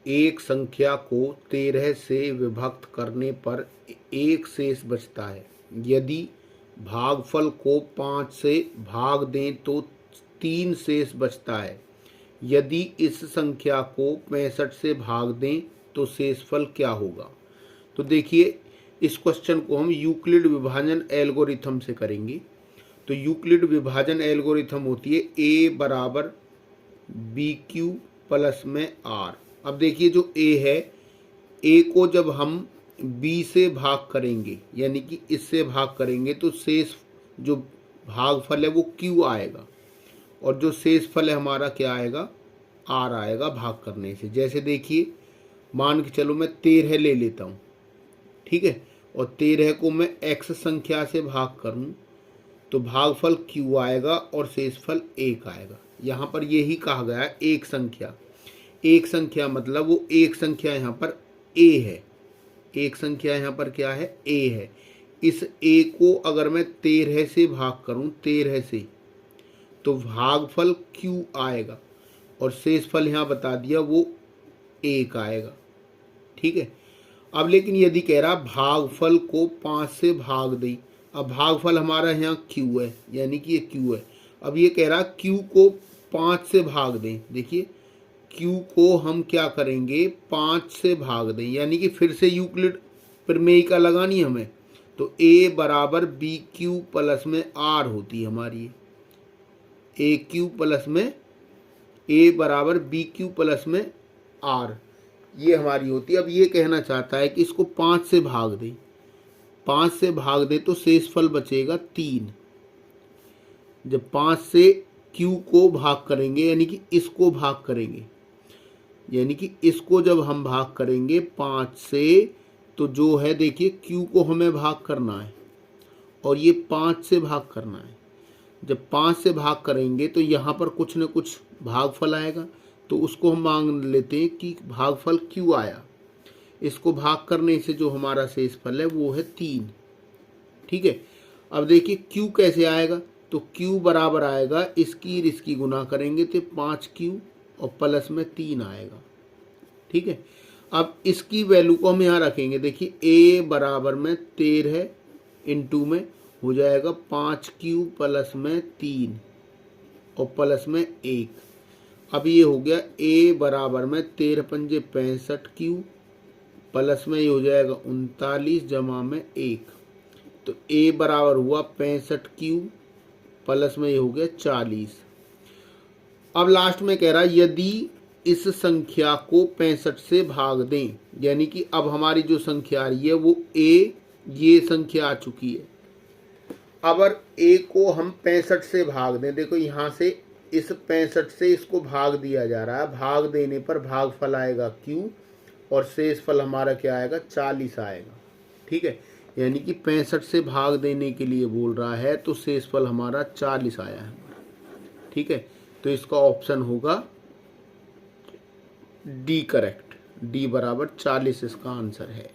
एक संख्या को 13 से विभक्त करने पर एक शेष बचता है। यदि भागफल को 5 से भाग दें तो 3 शेष बचता है। यदि इस संख्या को 65 से भाग दें तो शेषफल क्या होगा। तो देखिए, इस क्वेश्चन को हम यूक्लिड विभाजन एल्गोरिथम से करेंगे। तो यूक्लिड विभाजन एल्गोरिथम होती है ए बराबर बी क्यू प्लस में आर। अब देखिए, जो ए है, ए को जब हम बी से भाग करेंगे यानी कि इससे भाग करेंगे तो शेष जो भागफल है वो क्यू आएगा, और जो शेषफल है हमारा क्या आएगा, आर आएगा भाग करने से। जैसे देखिए, मान के चलो मैं 13 ले लेता हूँ, ठीक है, और 13 को मैं x संख्या से भाग करूँ तो भागफल q आएगा और शेषफल 1 आएगा। यहाँ पर यही कहा गया है एक संख्या। एक संख्या मतलब वो एक संख्या यहाँ पर a है, एक संख्या यहाँ पर क्या है, a है। इस a को अगर मैं 13 से भाग करूँ, 13 से, तो भागफल q आएगा और शेषफल यहाँ बता दिया वो 1 आएगा, ठीक है। अब लेकिन यदि कह रहा भागफल को 5 से भाग दें, अब भागफल हमारा यहाँ q है यानी कि ये q है। अब ये कह रहा q को 5 से भाग दें। देखिए, q को हम क्या करेंगे, 5 से भाग दें, यानी कि फिर से यूक्लिड प्रमेयिका लगानी हमें। तो a बराबर बी क्यू प्लस में r होती है हमारी, ए क्यू प्लस में a बराबर बी क्यू प्लस में r, ये हमारी होती है। अब ये कहना चाहता है कि इसको 5 से भाग दें, 5 से भाग दें तो शेषफल बचेगा 3। जब 5 से q को भाग करेंगे यानी कि इसको भाग करेंगे, यानी कि इसको जब हम भाग करेंगे 5 से, तो जो है देखिए q को हमें भाग करना है और ये 5 से भाग करना है। जब 5 से भाग करेंगे तो यहाँ पर कुछ न कुछ भागफल आएगा, तो उसको हम मान लेते हैं कि भागफल q आया। इसको भाग करने से जो हमारा शेषफल है वो है 3, ठीक है। अब देखिए q कैसे आएगा, तो q बराबर आएगा इसकी गुना करेंगे तो 5q और प्लस में 3 आएगा, ठीक है। अब इसकी वैल्यू को हम यहाँ रखेंगे। देखिए a बराबर में 13 इंटू में हो जाएगा 5q प्लस में 3 और प्लस में 1। अब ये हो गया a बराबर में 13 पंजे 65q प्लस में ये हो जाएगा 39 जमा में 1, तो a बराबर हुआ 65q प्लस में ये हो गया 40। अब लास्ट में कह रहा है यदि इस संख्या को 65 से भाग दें, यानी कि अब हमारी जो संख्या आ रही है वो a, ये संख्या आ चुकी है। अगर a को हम 65 से भाग दें, देखो यहाँ से इस 65 से इसको भाग दिया जा रहा है, भाग देने पर भागफल आएगा q और शेषफल हमारा क्या आएगा, 40 आएगा, ठीक है। यानी कि 65 से भाग देने के लिए बोल रहा है तो शेषफल हमारा 40 आया है, ठीक है। तो इसका ऑप्शन होगा डी करेक्ट, डी बराबर 40 इसका आंसर है।